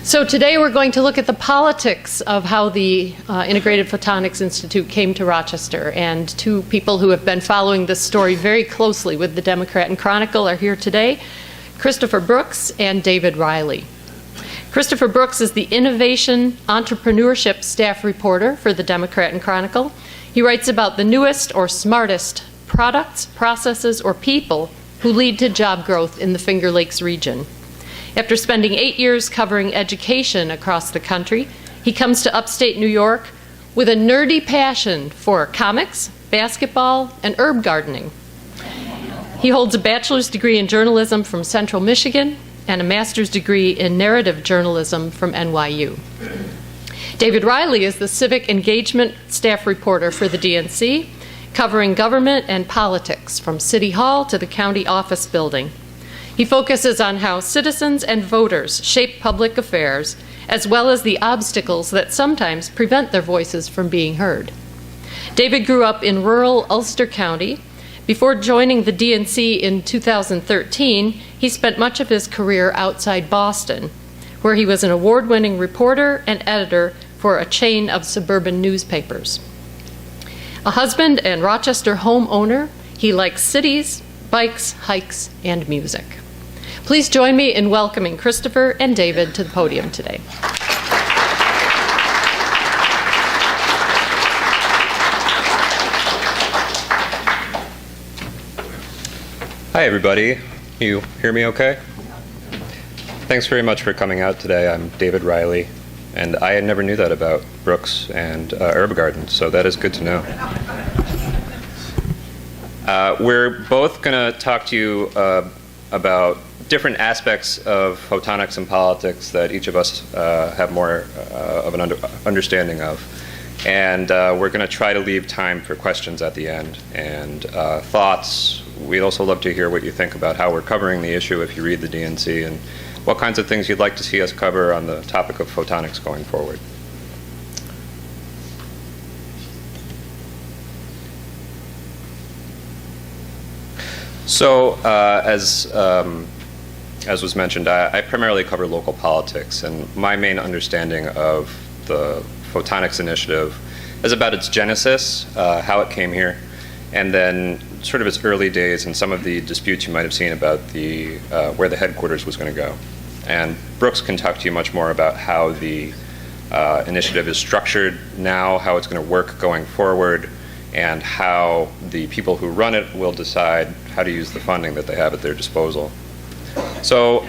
So today we're going to look at the politics of how the Integrated Photonics Institute came to Rochester. And two people who have been following this story very closely with the Democrat and Chronicle are here today, Khristopher Brooks and David Riley. Khristopher Brooks is the Innovation Entrepreneurship staff reporter for the Democrat and Chronicle. He writes about the newest or smartest products, processes, or people who lead to job growth in the Finger Lakes region. After spending 8 years covering education across the country, he comes to upstate New York with a nerdy passion for comics, basketball, and herb gardening. He holds a bachelor's degree in journalism from Central Michigan and a master's degree in narrative journalism from NYU. David Riley is the Civic Engagement staff reporter for the DNC, covering government and politics from City Hall to the county office building. He focuses on how citizens and voters shape public affairs, as well as the obstacles that sometimes prevent their voices from being heard. David grew up in rural Ulster County. Before joining the DNC in 2013, he spent much of his career outside Boston, where he was an award-winning reporter and editor for a chain of suburban newspapers. A husband and Rochester homeowner, he likes cities, bikes, hikes, and music. Please join me in welcoming Khristopher and David to the podium today. Hi, everybody. You hear me okay? Thanks very much for coming out today. I'm David Riley, and I never knew that about Brooks and herb gardens, so that is good to know. We're both going to talk to you about different aspects of photonics and politics that each of us have more of an understanding of. And we're going to try to leave time for questions at the end and thoughts. We'd also love to hear what you think about how we're covering the issue if you read the DNC and what kinds of things you'd like to see us cover on the topic of photonics going forward. So as was mentioned, I primarily cover local politics, and my main understanding of the Photonics Initiative is about its genesis, how it came here, and then sort of its early days and some of the disputes you might have seen about the where the headquarters was going to go. And Brooks can talk to you much more about how the initiative is structured now, how it's going to work going forward, and how the people who run it will decide how to use the funding that they have at their disposal. So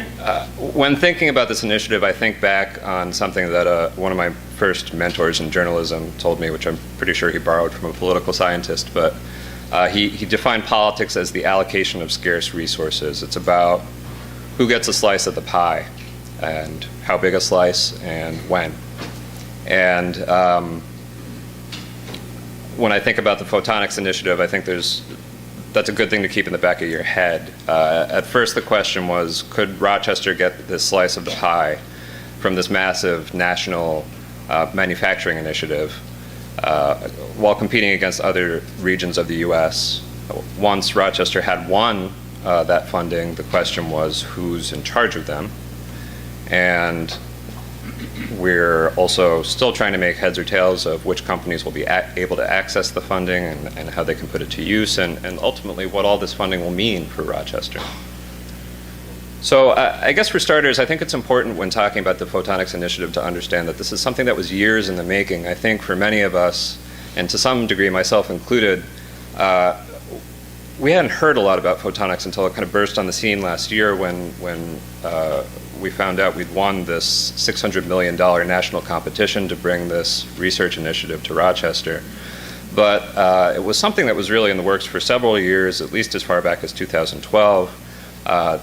when thinking about this initiative, I think back on something that one of my first mentors in journalism told me, which I'm pretty sure he borrowed from a political scientist, but he defined politics as the allocation of scarce resources. It's about who gets a slice of the pie and how big a slice and when. And when I think about the Photonics Initiative, I think that's a good thing to keep in the back of your head. At first the question was, could Rochester get this slice of the pie from this massive national manufacturing initiative while competing against other regions of the US? Once Rochester had won that funding, the question was, who's in charge of them? And we're also still trying to make heads or tails of which companies will be able to access the funding and how they can put it to use, and ultimately what all this funding will mean for Rochester. So I guess for starters, I think it's important when talking about the Photonics Initiative to understand that this is something that was years in the making. I think for many of us, and to some degree myself included, we hadn't heard a lot about photonics until it kind of burst on the scene last year when we found out we'd won this $600 million national competition to bring this research initiative to Rochester. But it was something that was really in the works for several years, at least as far back as 2012.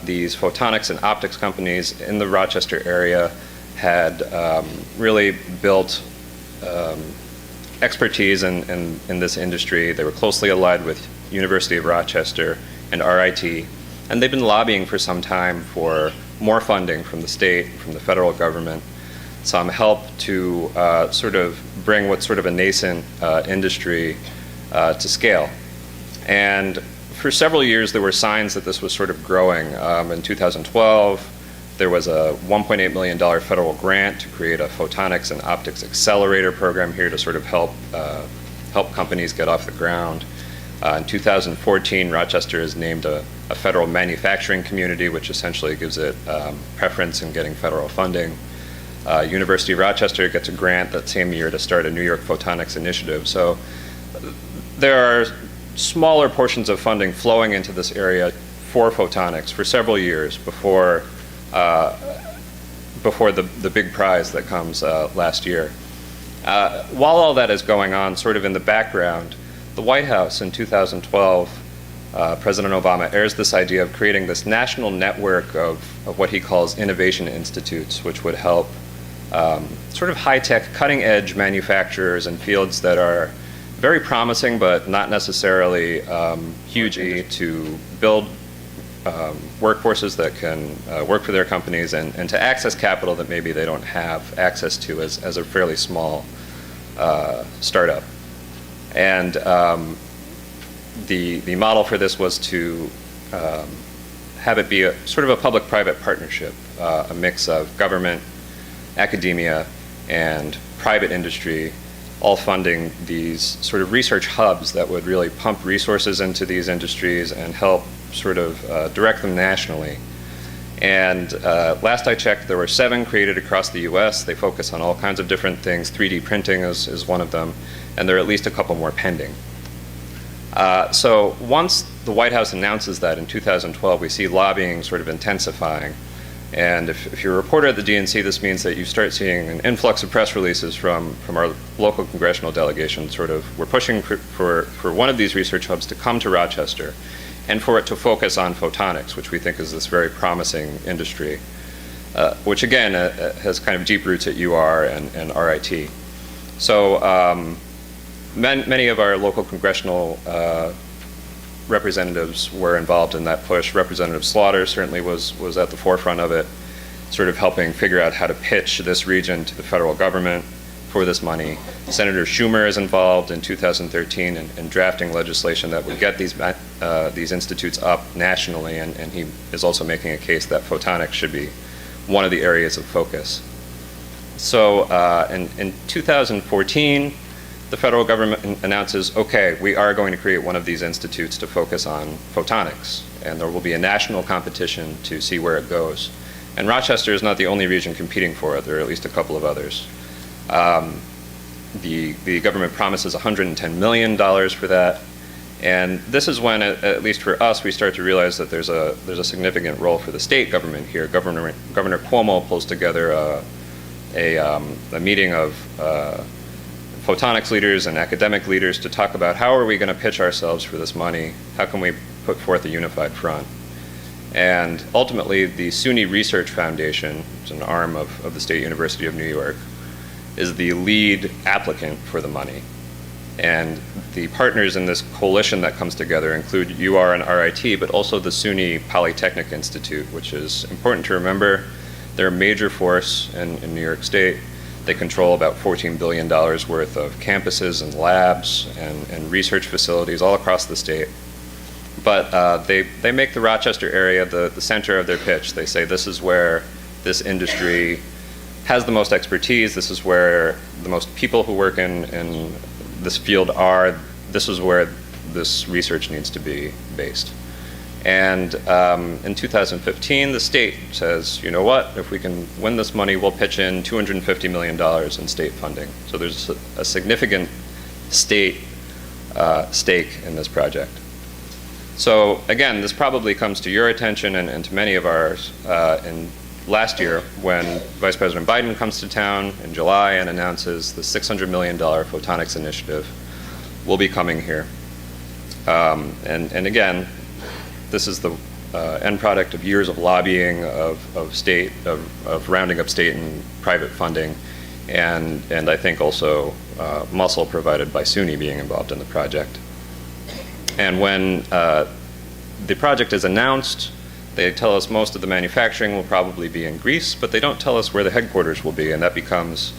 These photonics and optics companies in the Rochester area had really built expertise in this industry. They were closely allied with University of Rochester and RIT, and they've been lobbying for some time for more funding from the state, from the federal government, some help to sort of bring what's sort of a nascent industry to scale. And for several years there were signs that this was sort of growing. In 2012, There was a $1.8 million federal grant to create a photonics and optics accelerator program here to sort of help companies get off the ground. In 2014, Rochester is named a federal manufacturing community, which essentially gives it preference in getting federal funding. University of Rochester gets a grant that same year to start a New York Photonics Initiative. So there are smaller portions of funding flowing into this area for photonics for several years before the big prize that comes last year. While all that is going on, sort of in the background, the White House in 2012, President Obama airs this idea of creating this national network of what he calls innovation institutes, which would help sort of high-tech, cutting-edge manufacturers in fields that are very promising but not necessarily huge to build workforces that can work for their companies and to access capital that maybe they don't have access to as a fairly small startup. And the model for this was to have it be a sort of a public-private partnership, a mix of government, academia, and private industry, all funding these sort of research hubs that would really pump resources into these industries and help sort of direct them nationally. And last I checked, there were 7 created across the US. They focus on all kinds of different things. 3D printing is one of them, and there are at least a couple more pending. So once the White House announces that in 2012, we see lobbying sort of intensifying. And if you're a reporter at the DNC, this means that you start seeing an influx of press releases from our local congressional delegation. Sort of, we're pushing for one of these research hubs to come to Rochester and for it to focus on photonics, which we think is this very promising industry, which again has kind of deep roots at UR and RIT. So many of our local congressional representatives were involved in that push. Representative Slaughter certainly was at the forefront of it, sort of helping figure out how to pitch this region to the federal government for this money. Senator Schumer is involved in 2013 in drafting legislation that would get these institutes up nationally, and he is also making a case that photonics should be one of the areas of focus. So in 2014, the federal government announces, okay, we are going to create one of these institutes to focus on photonics, and there will be a national competition to see where it goes. And Rochester is not the only region competing for it. There are at least a couple of others. The government promises $110 million for that, and this is when, at least for us, we start to realize that there's a significant role for the state government here. Governor Cuomo pulls together a meeting of photonics leaders and academic leaders to talk about how are we going to pitch ourselves for this money, how can we put forth a unified front. And ultimately, the SUNY Research Foundation, which is an arm of the State University of New York, is the lead applicant for the money. And the partners in this coalition that comes together include UR and RIT, but also the SUNY Polytechnic Institute, which is important to remember. They're a major force in New York State. They control about $14 billion worth of campuses and labs and research facilities all across the state. But they make the Rochester area the center of their pitch. They say this is where this industry has the most expertise, this is where the most people who work in this field are, this is where this research needs to be based. And in 2015, the state says, you know what, if we can win this money, we'll pitch in $250 million in state funding. So there's a significant state stake in this project. So again, this probably comes to your attention and to many of ours in last year when Vice President Biden comes to town in July and announces the $600 million photonics initiative will be coming here. And again, this is the end product of years of lobbying, of rounding up state and private funding, and I think also muscle provided by SUNY being involved in the project. And when the project is announced, they tell us most of the manufacturing will probably be in Greece, but they don't tell us where the headquarters will be, and that becomes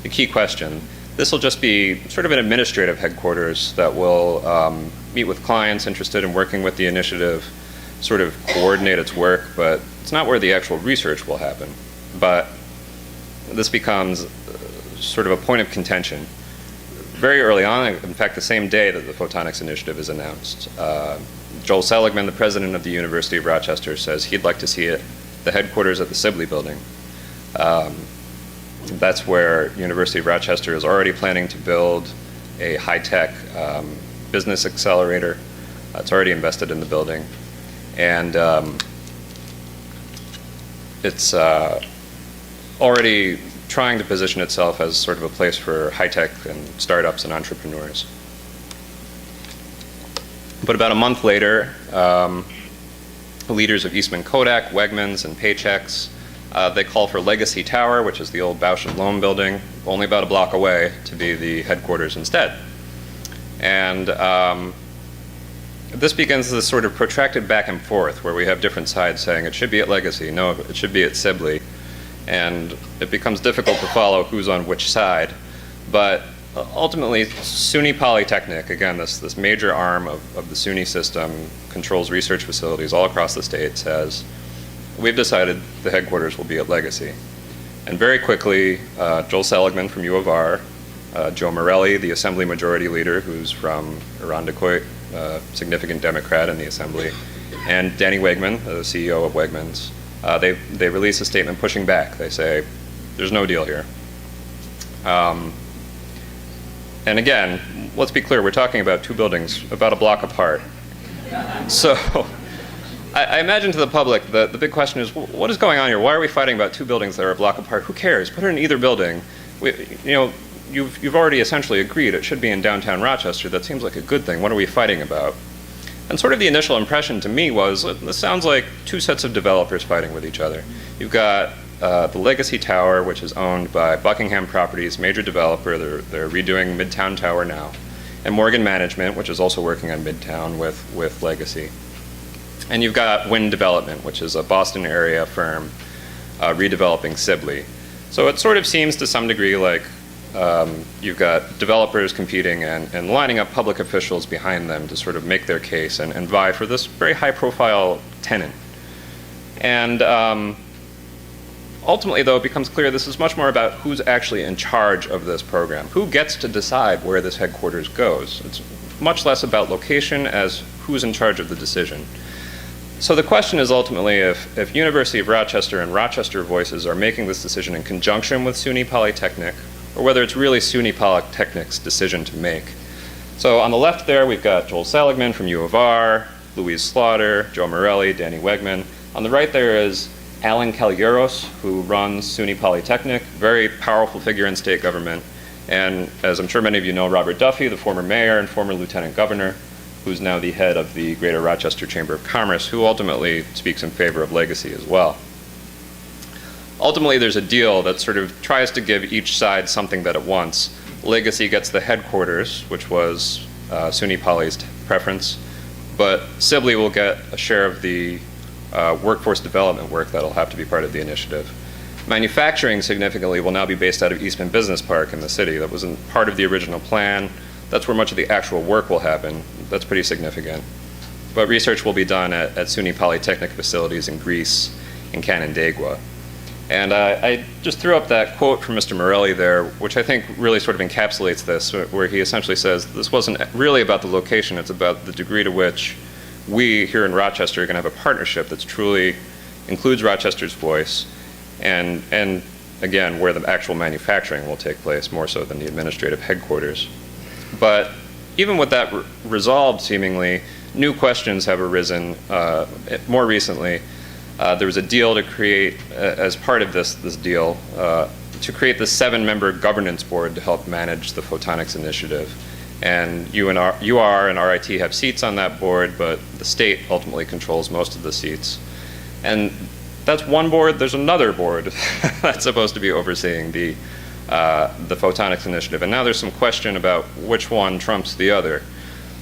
the key question. This will just be sort of an administrative headquarters that will meet with clients interested in working with the initiative, sort of coordinate its work, but it's not where the actual research will happen. But this becomes sort of a point of contention. Very early on, in fact, the same day that the Photonics Initiative is announced, Joel Seligman, the president of the University of Rochester, says he'd like to see it, the headquarters at the Sibley building. That's where University of Rochester is already planning to build a high-tech business accelerator. It's already invested in the building. And it's already trying to position itself as sort of a place for high-tech and startups and entrepreneurs. But about a month later, leaders of Eastman Kodak, Wegmans, and Paychex, they call for Legacy Tower, which is the old Bausch & Lomb building, only about a block away, to be the headquarters instead. And this begins this sort of protracted back and forth where we have different sides saying it should be at Legacy, no, it should be at Sibley. And it becomes difficult to follow who's on which side. But ultimately, SUNY Polytechnic, again, this major arm of the SUNY system, controls research facilities all across the state, says, we've decided the headquarters will be at Legacy. And very quickly, Joel Seligman from U of R, Joe Morelli, the Assembly Majority Leader, who's from Irondequoit, significant Democrat in the Assembly, and Danny Wegman, the CEO of Wegmans, they release a statement pushing back. They say, there's no deal here. And again, let's be clear, we're talking about two buildings about a block apart. So I imagine to the public the big question is, what is going on here? Why are we fighting about two buildings that are a block apart? Who cares? Put it in either building. You've already essentially agreed it should be in downtown Rochester. That seems like a good thing. What are we fighting about? And sort of the initial impression to me was, this sounds like two sets of developers fighting with each other. You've got the Legacy Tower, which is owned by Buckingham Properties, major developer. They're redoing Midtown Tower now. And Morgan Management, which is also working on Midtown with Legacy. And you've got Wind Development, which is a Boston area firm redeveloping Sibley. So it sort of seems to some degree like you've got developers competing and lining up public officials behind them to sort of make their case and vie for this very high-profile tenant. And ultimately, though, it becomes clear this is much more about who's actually in charge of this program. Who gets to decide where this headquarters goes? It's much less about location as who's in charge of the decision. So the question is ultimately if University of Rochester and Rochester Voices are making this decision in conjunction with SUNY Polytechnic, or whether it's really SUNY Polytechnic's decision to make. So on the left there, we've got Joel Seligman from U of R, Louise Slaughter, Joe Morelli, Danny Wegman. On the right there is Alan Kalieros, who runs SUNY Polytechnic, very powerful figure in state government. And as I'm sure many of you know, Robert Duffy, the former mayor and former lieutenant governor, who's now the head of the Greater Rochester Chamber of Commerce, who ultimately speaks in favor of Legacy as well. Ultimately, there's a deal that sort of tries to give each side something that it wants. Legacy gets the headquarters, which was SUNY Poly's preference, but Sibley will get a share of the workforce development work that'll have to be part of the initiative. Manufacturing, significantly, will now be based out of Eastman Business Park in the city. That wasn't part of the original plan. That's where much of the actual work will happen. That's pretty significant. But research will be done at SUNY Polytechnic facilities in Greece and Canandaigua. And I just threw up that quote from Mr. Morelli there, which I think really sort of encapsulates this, where he essentially says, this wasn't really about the location, it's about the degree to which we here in Rochester are going to have a partnership that's truly includes Rochester's voice, and again, where the actual manufacturing will take place, more so than the administrative headquarters. But even with that resolved, seemingly, new questions have arisen more recently. There was a deal to create, as part of this deal, to create the 7-member governance board to help manage the Photonics Initiative. And UR and RIT have seats on that board, but the state ultimately controls most of the seats. And that's one board. There's another board that's supposed to be overseeing the Photonics Initiative. And now there's some question about which one trumps the other.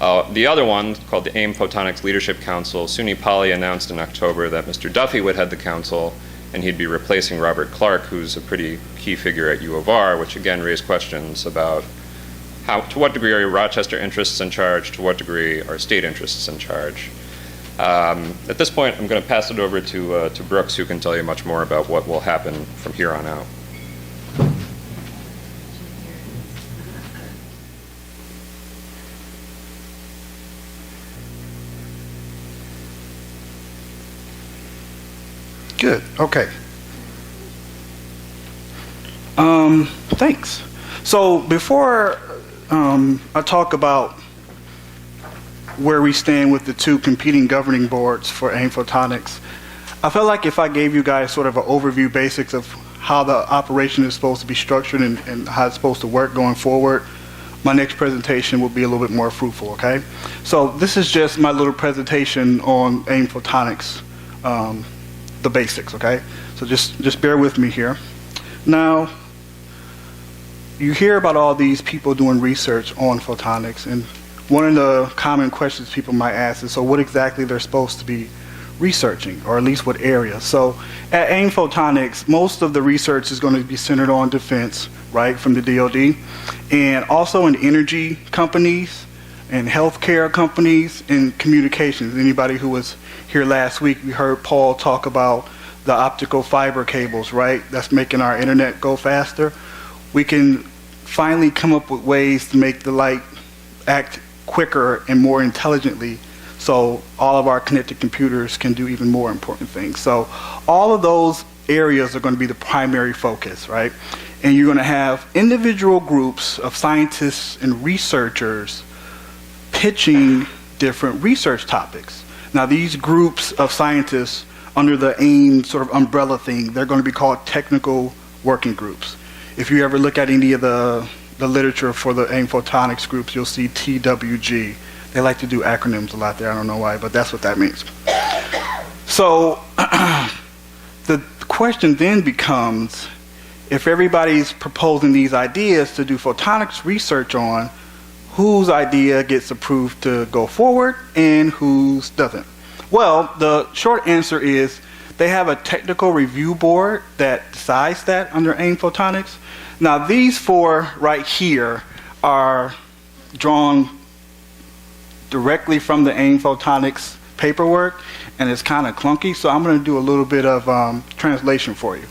The other one, called the AIM Photonics Leadership Council, SUNY Poly announced in October that Mr. Duffy would head the council, and he'd be replacing Robert Clark, who's a pretty key figure at U of R, which again raised questions about to what degree are Rochester interests in charge, to what degree are state interests in charge. At this point, I'm going to pass it over to Brooks, who can tell you much more about what will happen from here on out. Good. Okay. Thanks. So before I talk about where we stand with the two competing governing boards for AIM Photonics, I felt like if I gave you guys sort of an overview basics of how the operation is supposed to be structured and how it's supposed to work going forward, my next presentation will be a little bit more fruitful, okay? So this is just my little presentation on AIM Photonics, the basics, okay? So just bear with me here. Now, you hear about all these people doing research on photonics, and one of the common questions people might ask is, so what exactly they're supposed to be researching, or at least what area? So at AIM Photonics, most of the research is going to be centered on defense, right, from the DoD, and also in energy companies, and healthcare companies, and communications. Anybody who was here last week, we heard Paul talk about the optical fiber cables, right? That's making our internet go faster. We can finally come up with ways to make the light act quicker and more intelligently, so all of our connected computers can do even more important things. So all of those areas are going to be the primary focus, right? And you're going to have individual groups of scientists and researchers pitching different research topics. Now, these groups of scientists under the AIM sort of umbrella thing, they're going to be called technical working groups. If you ever look at any of the literature for the AIM Photonics groups, you'll see TWG. They like to do acronyms a lot there. I don't know why, but that's what that means. So the question then becomes, if everybody's proposing these ideas to do photonics research on, whose idea gets approved to go forward and whose doesn't? Well, the short answer is they have a technical review board that decides that under AIM Photonics. Now, these four right here are drawn directly from the AIM Photonics paperwork, and it's kind of clunky, so I'm going to do a little bit of translation for you.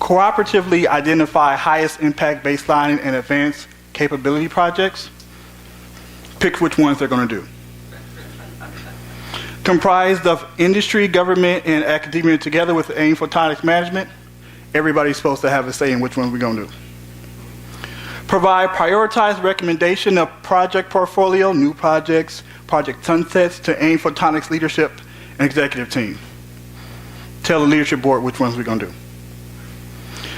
Cooperatively identify highest impact baseline and advanced capability projects. Pick which ones they're going to do. Comprised of industry, government, and academia together with the AIM Photonics management. Everybody's supposed to have a say in which one we're going to do. Provide prioritized recommendation of project portfolio, new projects, project sunsets to AIM Photonics leadership and executive team. Tell the leadership board which ones we're going to do.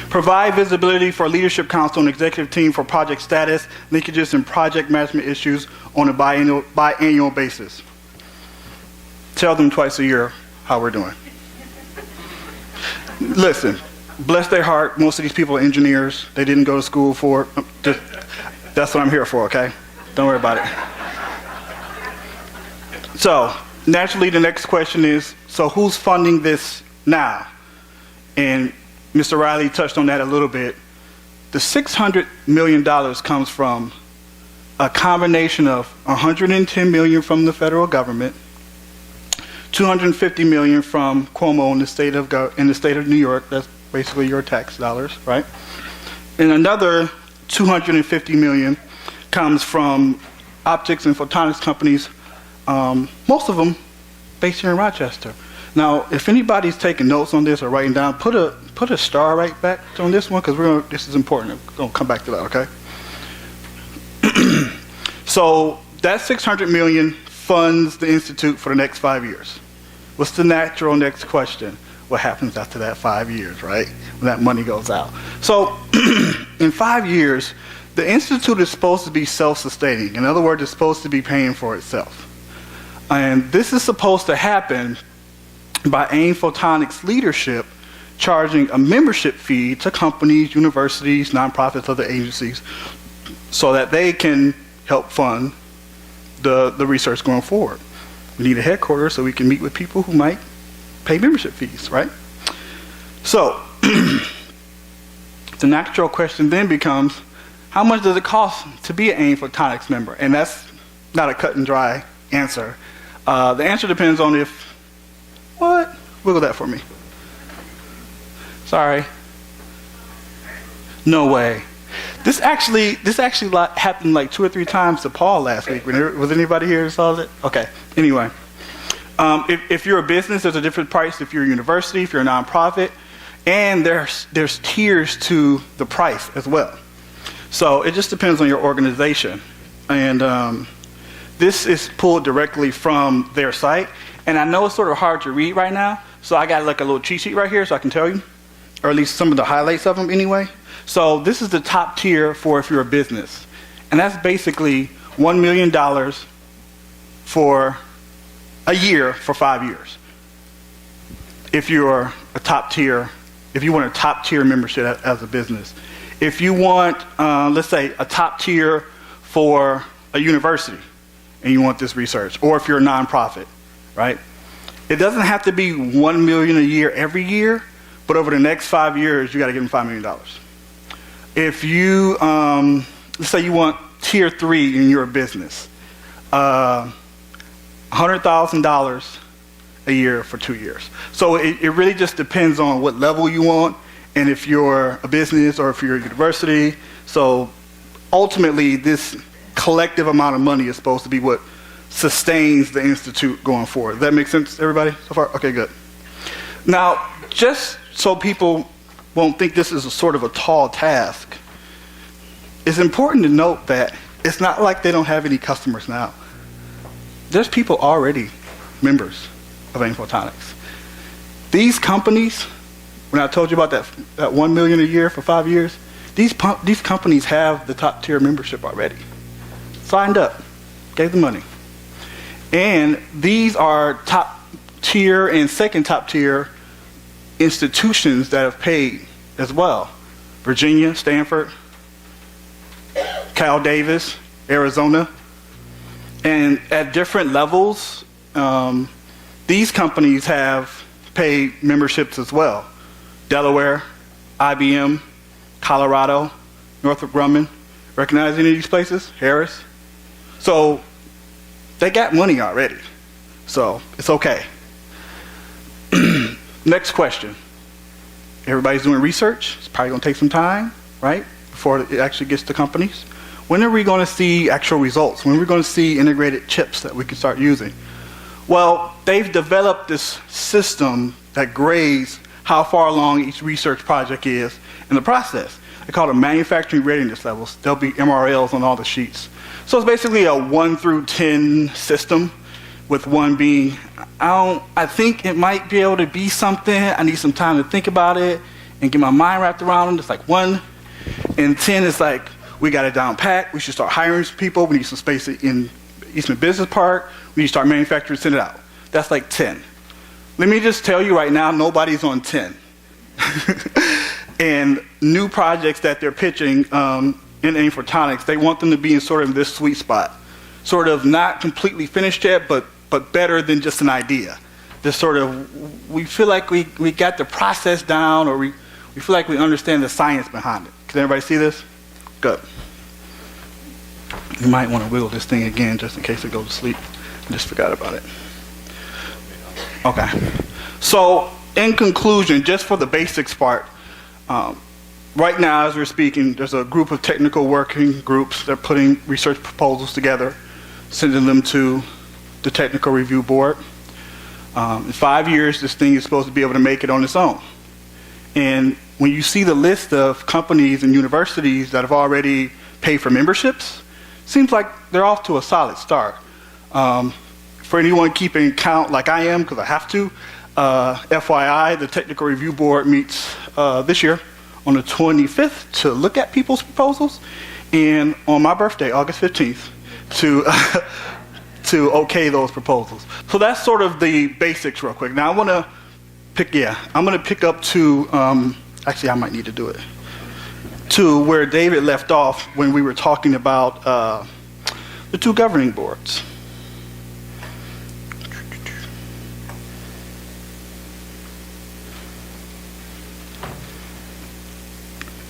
Provide visibility for leadership council and executive team for project status, linkages, and project management issues on a biannual basis. Tell them twice a year how we're doing. Listen, bless their heart, most of these people are engineers. They didn't go to school for it. That's what I'm here for, okay? Don't worry about it. So, naturally, the next question is, so who's funding this now? And Mr. Riley touched on that a little bit. The $600 million comes from a combination of $110 million from the federal government, $250 million from Cuomo in the state of New York. That's basically your tax dollars, right? And another $250 million comes from optics and photonics companies, most of them based here in Rochester. Now, if anybody's taking notes on this or writing down, put a star right back on this one, because this is important. We're going to come back to that, okay? So that $600 million funds the Institute for the next 5 years. What's the natural next question? What happens after that 5 years, right? When that money goes out. So in 5 years, the Institute is supposed to be self-sustaining. In other words, it's supposed to be paying for itself. And this is supposed to happen by AIM Photonics leadership charging a membership fee to companies, universities, nonprofits, other agencies, so that they can help fund the research going forward. We need a headquarters so we can meet with people who might pay membership fees, right? So the natural question then becomes, how much does it cost to be an AIM Photonics member? And that's not a cut and dry answer. The answer depends on what? Wiggle that for me. Sorry. No way. This actually happened like 2 or 3 times to Paul last week. Was anybody here who saw it? Okay. Anyway, if you're a business, there's a different price. If you're a university, if you're a nonprofit, and there's tiers to the price as well. So it just depends on your organization. And this is pulled directly from their site. And I know it's sort of hard to read right now, so I got like a little cheat sheet right here so I can tell you, or at least some of the highlights of them anyway. So this is the top tier for if you're a business. And that's basically $1 million for a year for 5 years. If you're a top tier, if you want a top tier membership as a business. If you want, let's say, a top tier for a university and you want this research, or if you're a nonprofit, right? It doesn't have to be $1 million a year every year, but over the next 5 years, you got to give them $5 million. If you, let's say you want tier 3 in your business, $100,000 a year for 2 years. So it really just depends on what level you want, and if you're a business or if you're a university. So ultimately, this collective amount of money is supposed to be what sustains the institute going forward. Does that make sense, everybody, so far? Okay, good. Now, just so people won't think this is a sort of a tall task, it's important to note that it's not like they don't have any customers now. There's people already members of AIM Photonics. These companies, when I told you about that $1 million a year for 5 years, these companies have the top tier membership already. Signed up, gave the money. And these are top tier and second top tier institutions that have paid as well. Virginia, Stanford, Cal Davis, Arizona. And at different levels, these companies have paid memberships as well. Delaware, IBM, Colorado, Northrop Grumman. Recognize any of these places? Harris. So they got money already. So it's okay. Next question. Everybody's doing research. It's probably going to take some time, right, before it actually gets to companies. When are we going to see actual results? When are we going to see integrated chips that we can start using? Well, they've developed this system that grades how far along each research project is in the process. They call it manufacturing readiness levels. There'll be MRLs on all the sheets. So it's basically a 1 through 10 system, with 1 being, I think it might be able to be something. I need some time to think about it and get my mind wrapped around it. It's like 1. And 10 is like, we got it down pat. We should start hiring some people. We need some space in Eastman Business Park. We need to start manufacturing, send it out. That's like 10. Let me just tell you right now, nobody's on 10. And new projects that they're pitching in AIM Photonics, they want them to be in sort of this sweet spot. Sort of not completely finished yet, but better than just an idea. This sort of, we feel like we got the process down, or we feel like we understand the science behind it. Can everybody see this? Good. You might want to wiggle this thing again just in case it goes to sleep. I just forgot about it. Okay. So, in conclusion, just for the basics part, right now as we're speaking, there's a group of technical working groups that are putting research proposals together, sending them to the technical review board. In 5 years, this thing is supposed to be able to make it on its own. And when you see the list of companies and universities that have already paid for memberships, seems like they're off to a solid start. For anyone keeping count like I am, because I have to, FYI, the technical review board meets this year on the 25th to look at people's proposals, and on my birthday, August 15th, to okay those proposals. So that's sort of the basics real quick. Now I'm gonna pick up to, actually I might need to do it, to where David left off when we were talking about the 2 governing boards.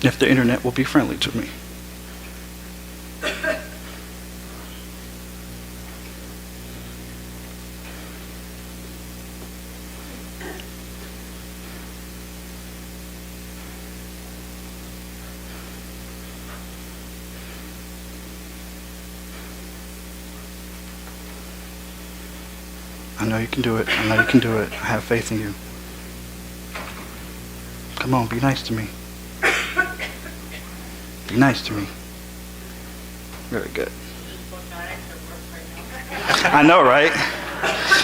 If the internet will be friendly to me. I know you can do it. I know you can do it. I have faith in you. Come on, be nice to me. Be nice to me. Very good. I know, right?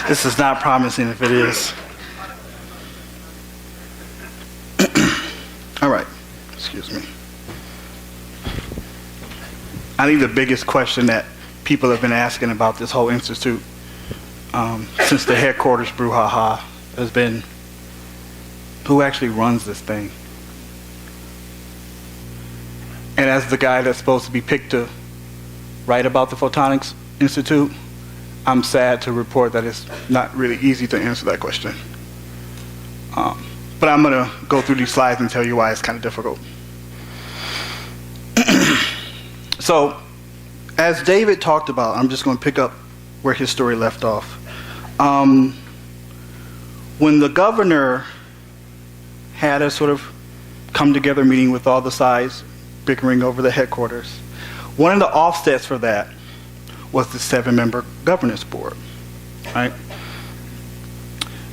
This is not promising if it is. All right. Excuse me. I think the biggest question that people have been asking about this whole institute since the headquarters brouhaha has been, who actually runs this thing? And as the guy that's supposed to be picked to write about the Photonics Institute, I'm sad to report that it's not really easy to answer that question. But I'm going to go through these slides and tell you why it's kind of difficult. So, as David talked about, I'm just going to pick up where his story left off. When the governor had a sort of come together meeting with all the sides bickering over the headquarters, one of the offsets for that was the 7-member governance board, right?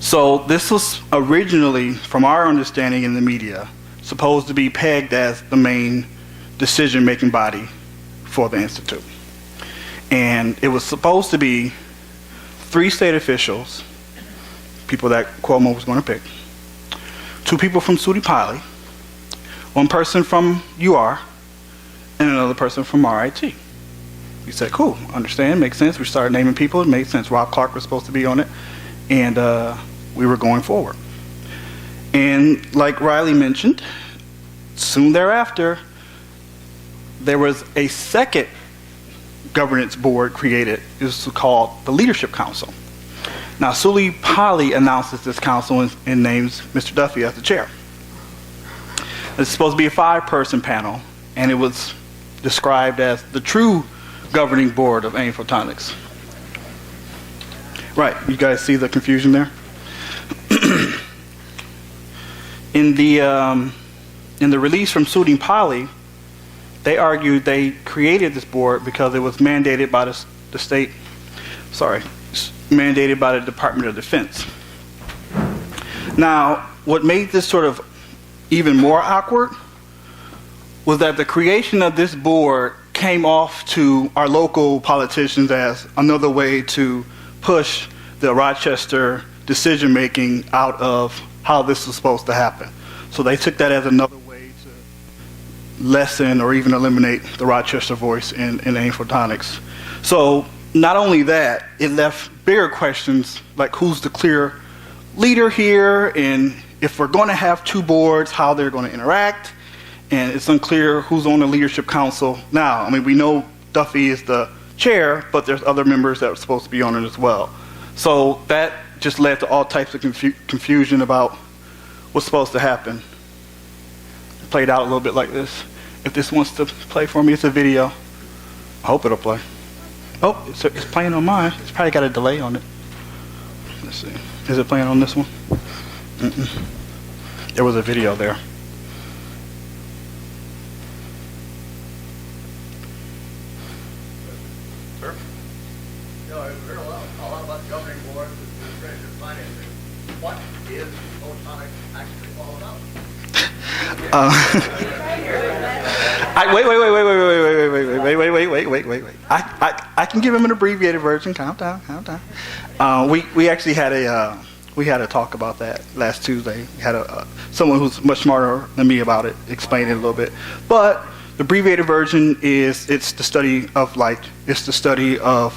So this was originally, from our understanding in the media, supposed to be pegged as the main decision-making body for the Institute. And it was supposed to be 3 state officials, people that Cuomo was going to pick, 2 people from Sudi Pali, 1 person from UR, and another person from RIT. We said, cool, understand, makes sense. We started naming people, it made sense. Rob Clark was supposed to be on it, and we were going forward. And like Riley mentioned, soon thereafter, there was a second governance board created. It was called the Leadership Council. Now, Sudi Pali announces this council and names Mr. Duffy as the chair. It's supposed to be a 5-person panel, and it was described as the true governing board of AIM Photonics. Right, you guys see the confusion there? In the release from Sudi Pali, they argued they created this board because it was mandated by mandated by the Department of Defense. Now, what made this sort of even more awkward was that the creation of this board came off to our local politicians as another way to push the Rochester decision-making out of how this was supposed to happen. So they took that as another way to lessen or even eliminate the Rochester voice in AIM Photonics. So not only that, it left bigger questions like who's the clear leader here, and if we're going to have 2 boards, how they're going to interact, and it's unclear who's on the Leadership Council now. I mean, we know Duffy is the chair, but there's other members that are supposed to be on it as well. So that just led to all types of confusion about what's supposed to happen. It played out a little bit like this. If this wants to play for me, it's a video. I hope it'll play. Oh, it's playing on mine. It's probably got a delay on it. Let's see. Is it playing on this one? There was a video there. Sir? No, I've heard a lot about governing boards and administrative financing. What is photonics actually all about? Wait. I can give him an abbreviated version. Calm down. We actually had a talk about that last Tuesday. We had someone who's much smarter than me about it explain it a little bit. But the abbreviated version is it's the study of light. It's the study of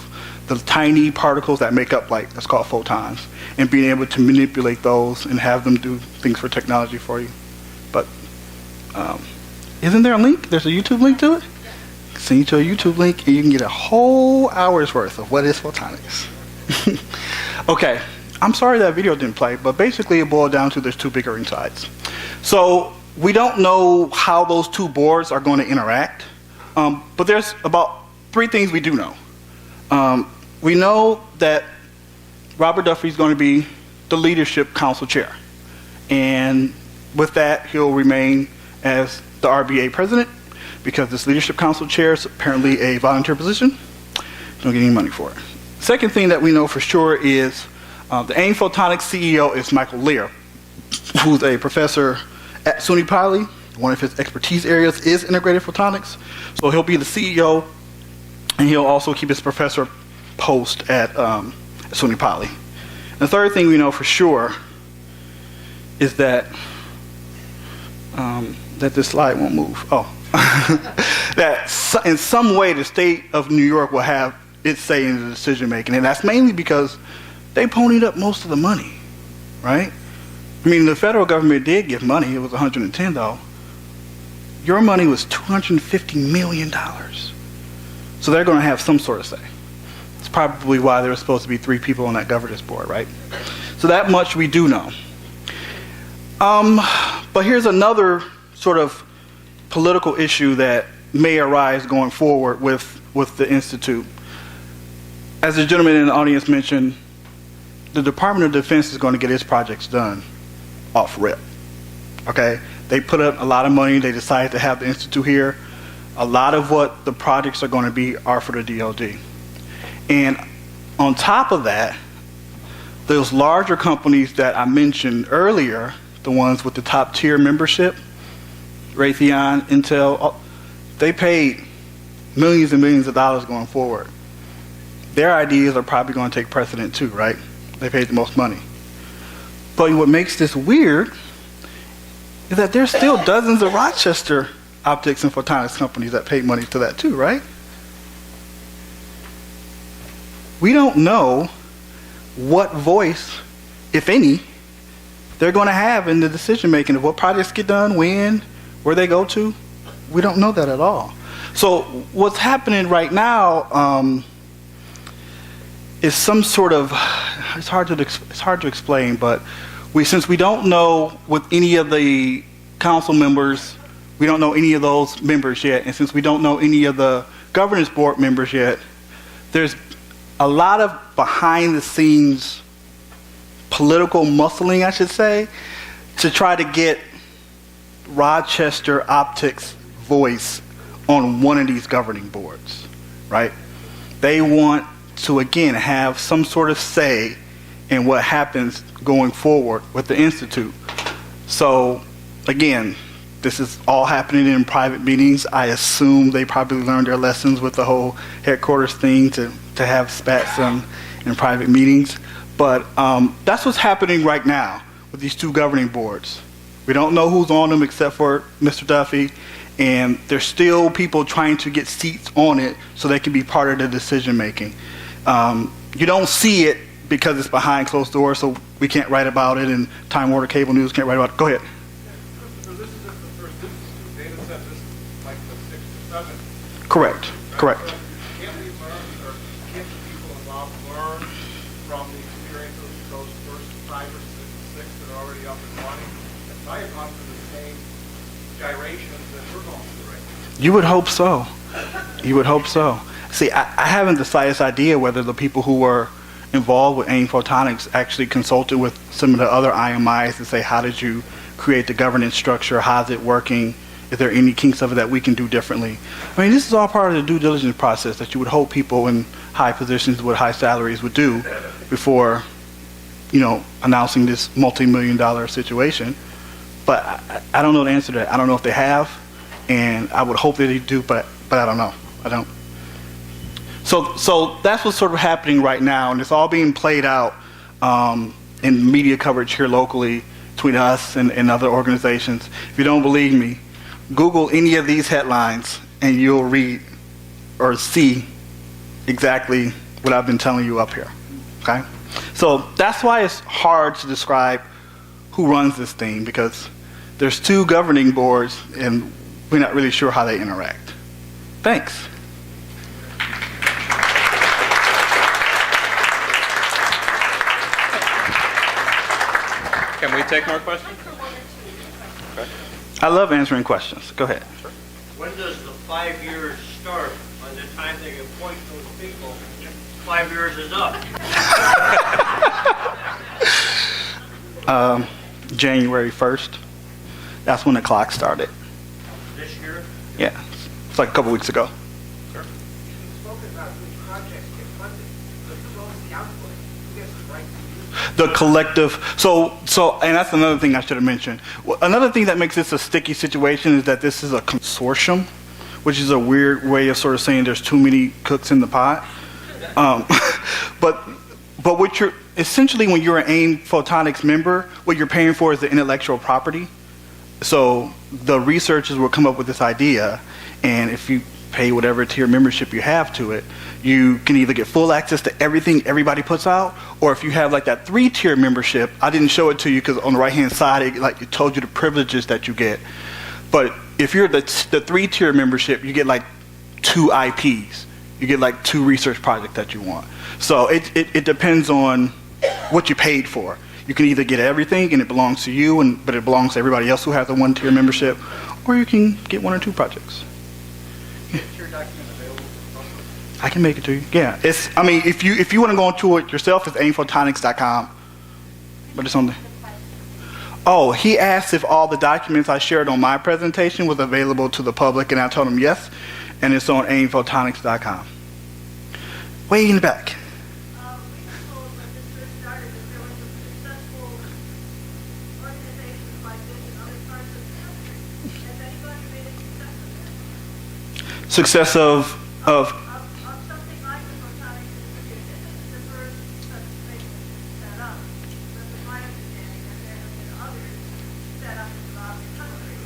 the tiny particles that make up light. That's called photons, and being able to manipulate those and have them do things for technology for you. But isn't there a link? There's a YouTube link to it? Send you to a YouTube link and you can get a whole hour's worth of what is photonics. Okay, I'm sorry that video didn't play, but basically it boiled down to there's 2 bickering sides. So we don't know how those 2 boards are going to interact, but there's about 3 things we do know. We know that Robert Duffy is going to be the Leadership Council chair, and with that he'll remain as the RBA president, because this Leadership Council chair is apparently a volunteer position. Don't get any money for it. Second thing that we know for sure is The AIM Photonics CEO is Michael Lear, who's a professor at SUNY Poly. One of his expertise areas is integrated photonics. So he'll be the CEO, and he'll also keep his professor post at SUNY Poly. And the third thing we know for sure is that that this slide won't move. Oh, that in some way the state of New York will have its say in the decision making, and that's mainly because they ponied up most of the money, right? I mean, the federal government did give money. It was 110 though. Your money was $250 million. So they're going to have some sort of say. It's probably why there were supposed to be 3 people on that governance board, right? So that much we do know. But here's another sort of political issue that may arise going forward with the Institute. As the gentleman in the audience mentioned, the Department of Defense is going to get its projects done off rip. Okay? They put up a lot of money. They decided to have the Institute here. A lot of what the projects are going to be are for the DoD. And on top of that, those larger companies that I mentioned earlier, the ones with the top tier membership, Raytheon, Intel, they paid millions and millions of dollars going forward. Their ideas are probably going to take precedent too, right? They paid the most money. But what makes this weird is that there's still dozens of Rochester optics and photonics companies that paid money to that too, right? We don't know what voice, if any, they're going to have in the decision making of what projects get done, when, where they go to. We don't know that at all. So what's happening right now is some sort of, it's hard to explain, but since we don't know with any of the council members, we don't know any of those members yet, and since we don't know any of the governance board members yet, there's a lot of behind the scenes political muscling, I should say, to try to get Rochester Optics' voice on one of these governing boards, right? They want to, again, have some sort of say in what happens going forward with the Institute. So, again, this is all happening in private meetings. I assume they probably learned their lessons with the whole headquarters thing to have spats in private meetings. But that's what's happening right now with these 2 governing boards. We don't know who's on them except for Mr. Duffy, and there's still people trying to get seats on it so they can be part of the decision making. You don't see it because it's behind closed doors, so we can't write about it, and Time Warner Cable News can't write about it. Go ahead. So this is just the first Institute data set. This is like the 6th or 7th. Correct. Correct. So can't we learn, or can't the people involved learn from the experience of those first 5 or 6 that are already up and running? And probably have gone through the same gyrations that we're going through right now. You would hope so. You would hope so. See, I haven't the slightest idea whether the people who were involved with AIM Photonics actually consulted with some of the other IMIs to say, how did you create the governance structure? How's it working? Is there any kinks of it that we can do differently? I mean, this is all part of the due diligence process that you would hope people in high positions with high salaries would do before, announcing this multi-million-dollar situation. But I don't know the answer to that. I don't know if they have, and I would hope that they do, but I don't know. I don't. So that's what's sort of happening right now, and it's all being played out in media coverage here locally between us and other organizations. If you don't believe me, Google any of these headlines and you'll read or see exactly what I've been telling you up here, okay? So that's why it's hard to describe who runs this thing, because there's 2 governing boards and we're not really sure how they interact. Thanks. Can we take more questions? Okay. I love answering questions. Go ahead. When does the 5 years start? By the time they appoint those people, 5 years is up. January 1st. That's when the clock started. This year? Yeah. It's like a couple weeks ago. You spoke about which projects get funded. So who owns the output? Who gets the right to use The collective. So, and that's another thing I should have mentioned. Well, another thing that makes this a sticky situation is that this is a consortium, which is a weird way of sort of saying there's too many cooks in the pot. But what you're essentially, when you're an AIM Photonics member, what you're paying for is the intellectual property. So the researchers will come up with this idea, and if you pay whatever tier membership you have to it, you can either get full access to everything everybody puts out, or if you have like that 3-tier membership, I didn't show it to you because on the right-hand side, it told you the privileges that you get. But if you're the 3-tier membership, you get like 2 IPs. You get like 2 research projects that you want. So it depends on what you paid for. You can either get everything and it belongs to you, but it belongs to everybody else who has a 1-tier membership, or you can get 1 or 2 projects. Is your document available for public? I can make it to you. Yeah, I mean, if you want to go into it yourself, it's aimphotonics.com. But it's on the. Oh, he asked if all the documents I shared on my presentation was available to the public, and I told him yes, and it's on aimphotonics.com. Way in the back. We were told when this first started that there was some successful organizations like this in other parts of the country. Has anybody made a success of that? Success of Of something like the Photonics Institute. This is the first such thing set up. This is my understanding that there have been others set up throughout the country.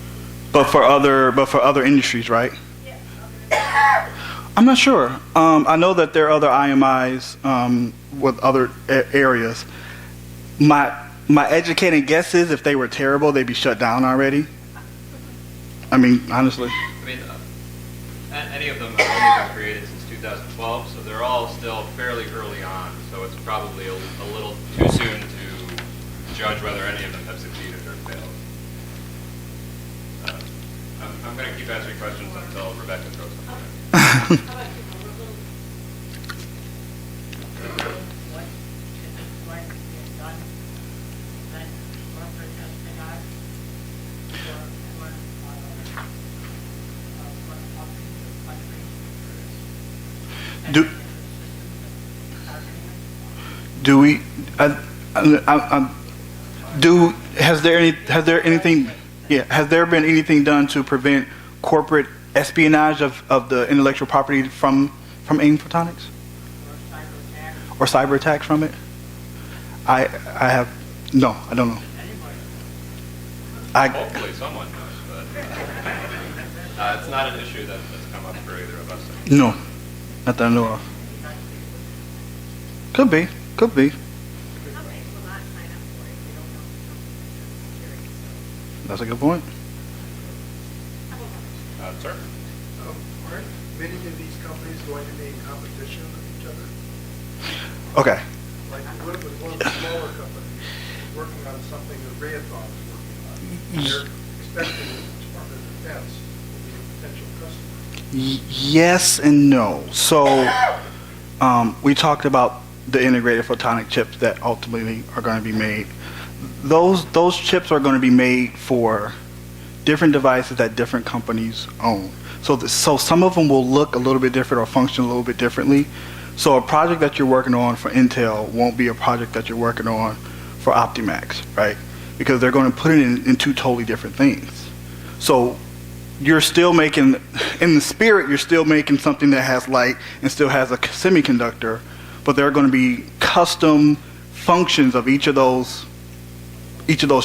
but for other industries, right? Yes, other I'm not sure. I know that there are other IMIs with other areas. My educated guess is if they were terrible, they'd be shut down already. I mean, honestly. I mean, any of them have only been created since 2012, so they're all still fairly early on. So it's probably a little too soon to judge whether any of them have succeeded or failed. I'm going to keep answering questions until Rebecca throws something in. Do we? Has there been anything done to prevent corporate espionage of the intellectual property from AIM Photonics? Or cyber attacks from it? I have no, I don't know. Hopefully someone knows, but it's not an issue that's come up for either of us. No, not that I know of. Could be. That's a good point. Sir? Aren't many of these companies going to be in competition with each other? Okay. Like, what if one of the smaller companies is working on something that Raytheon is working on? They're expecting the Department of Defense will be a potential customer. Yes and no. So we talked about the integrated photonic chips that ultimately are going to be made. Those chips are going to be made for different devices that different companies own. So some of them will look a little bit different or function a little bit differently. So a project that you're working on for Intel won't be a project that you're working on for Optimax, right? Because they're going to put it in 2 totally different things. So you're still making, in the spirit, you're still making something that has light and still has a semiconductor, but there are going to be custom functions of each of those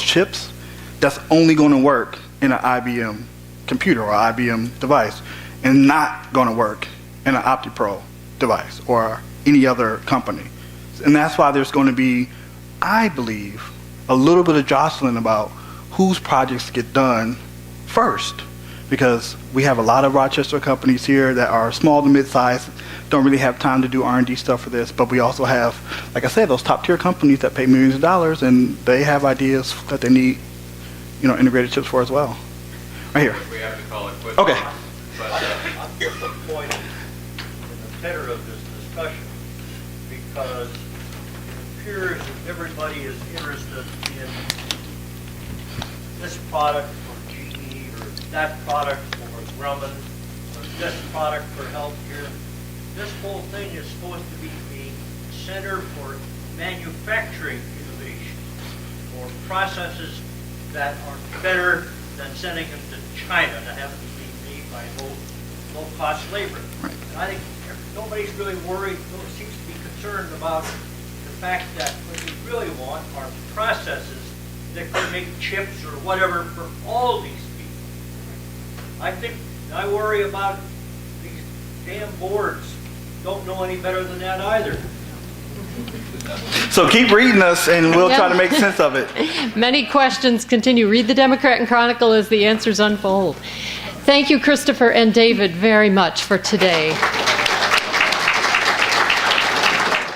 chips that's only going to work in an IBM computer or IBM device and not going to work in an OptiPro device or any other company. And that's why there's going to be, I believe, a little bit of jostling about whose projects get done first, because we have a lot of Rochester companies here that are small to mid-sized, don't really have time to do R&D stuff for this, but we also have, like I said, those top-tier companies that pay millions of dollars, and they have ideas that they need, integrated chips for as well. Right here. We have to call it quits. Okay. But, I'm disappointed in the tenor of this discussion because it appears that everybody is interested in this product for GE or that product for Grumman or this product for healthcare. This whole thing is supposed to be a center for manufacturing innovation or processes that are better than sending them to China that happen to be made by low-cost labor. Right. And I think nobody's really worried, nobody seems to be concerned about the fact that what we really want are processes that can make chips or whatever for all these people. I worry about these damn boards. Don't know any better than that either. So keep reading us, and we'll try to make sense of it. Many questions continue. Read the Democrat and Chronicle as the answers unfold. Thank you, Khristopher and David, very much for today.